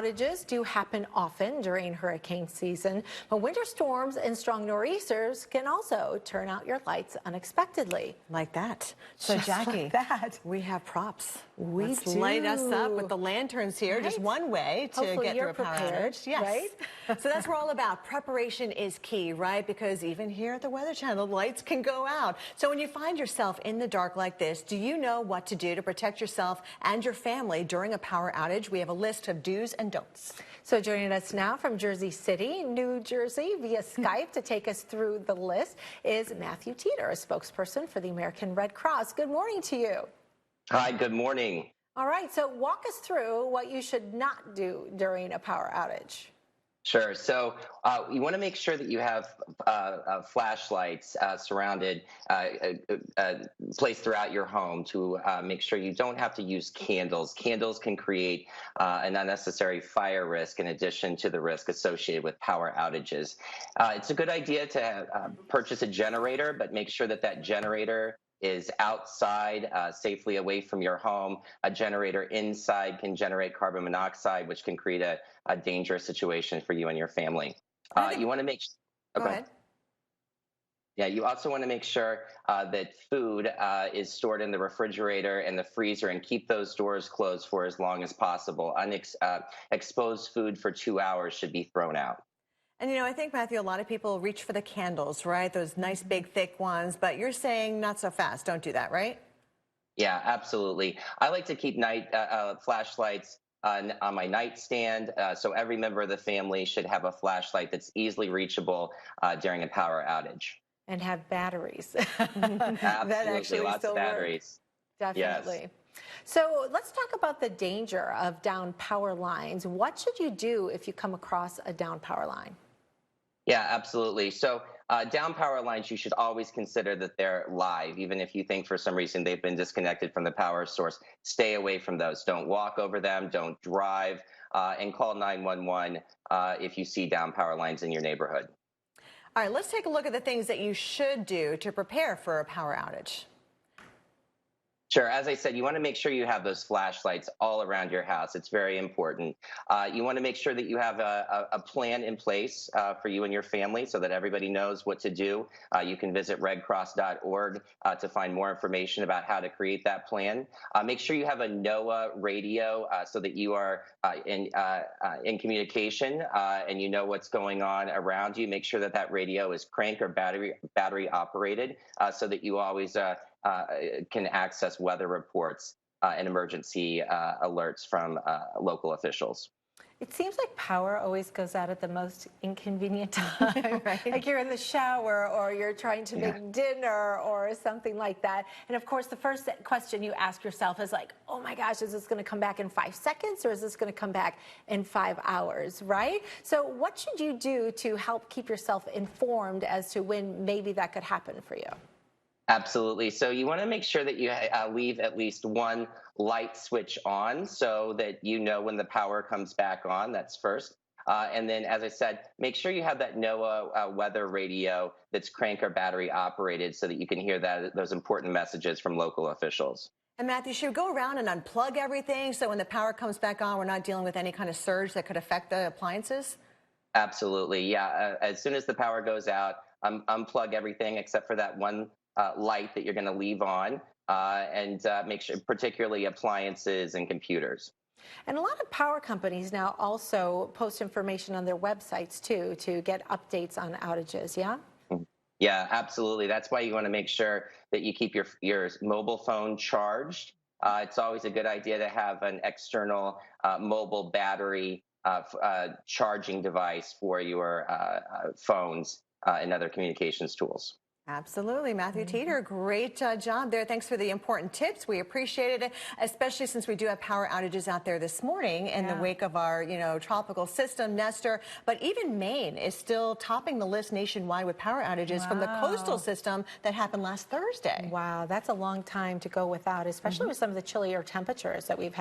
outages do happen often during hurricane season, but winter storms and strong nor'easters can also turn out your lights unexpectedly. Like that. So Just Jackie, like that. we have props. Let's do. Light us up with the lanterns here. Right. Just one way to Hopefully get you're through a power prepared, outage. Yes. right? So that's what we're all about. Preparation is key, right? Because even here at the Weather Channel, lights can go out. So when you find yourself in the dark like this, do you know what to do to protect yourself and your family during a power outage? We have a list of do's and don'ts. So joining us now from Jersey City, New Jersey, via Skype to take us through the list is Matthew Teter, a spokesperson for the American Red Cross. Good morning to you. Hi, good morning. All right, so walk us through what you should not do during a power outage. Sure. So you want to make sure that you have flashlights surrounded, placed throughout your home to make sure you don't have to use candles. Candles can create an unnecessary fire risk in addition to the risk associated with power outages. It's a good idea to purchase a generator, but make sure that that generator is outside, safely away from your home. A generator inside can generate carbon monoxide, which can create a dangerous situation for you and your family. You want to make Go ahead. Yeah, you also want to make sure that food is stored in the refrigerator and the freezer, and keep those doors closed for as long as possible. Exposed food for 2 hours should be thrown out. And, you know, I think, Matthew, a lot of people reach for the candles, right? Those nice, big, thick ones. But you're saying not so fast. Don't do that, right? Yeah, absolutely. I like to keep flashlights on my nightstand. So every member of the family should have a flashlight that's easily reachable during a power outage. And have batteries. Absolutely, that actually lots of batteries. Definitely. Yes. So let's talk about the danger of down power lines. What should you do if you come across a down power line? Yeah, absolutely. So down power lines, you should always consider that they're live, even if you think for some reason they've been disconnected from the power source. Stay away from those. Don't walk over them. Don't drive, and call 911 if you see down power lines in your neighborhood. All right, let's take a look at the things that you should do to prepare for a power outage. Sure. As I said, you want to make sure you have those flashlights all around your house. It's very important. You want to make sure that you have a plan in place for you and your family so that everybody knows what to do. You can visit redcross.org to find more information about how to create that plan. Make sure you have a NOAA radio so that you are in communication and you know what's going on around you. Make sure that that radio is crank or battery operated so that you always can access weather reports and emergency alerts from local officials. It seems like power always goes out at the most inconvenient time, right? Like you're in the shower or you're trying to make dinner or something like that. And of course, the first question you ask yourself is like, oh my gosh, is this going to come back in 5 seconds or is this going to come back in 5 hours, right? So what should you do to help keep yourself informed as to when maybe that could happen for you? Absolutely. So you want to make sure that you leave at least one light switch on so that you know when the power comes back on. That's first. And then, as I said, make sure you have that NOAA weather radio that's crank or battery operated so that you can hear those important messages from local officials. And Matthew, should we go around and unplug everything so when the power comes back on, we're not dealing with any kind of surge that could affect the appliances? Absolutely. Yeah. As soon as the power goes out, unplug everything except for that one light that you're going to leave on, and make sure, particularly appliances and computers. And a lot of power companies now also post information on their websites too to get updates on outages. Yeah. Yeah, absolutely. That's why you want to make sure that you keep your mobile phone charged. It's always a good idea to have an external mobile battery charging device for your phones and other communications tools. Absolutely. Matthew Teter, great job there. Thanks for the important tips. We appreciate it, especially since we do have power outages out there this morning in the wake of our, tropical system, Nestor. But even Maine is still topping the list nationwide with power outages from the coastal system that happened last Thursday. Wow, that's a long time to go without, especially with some of the chillier temperatures that we've had.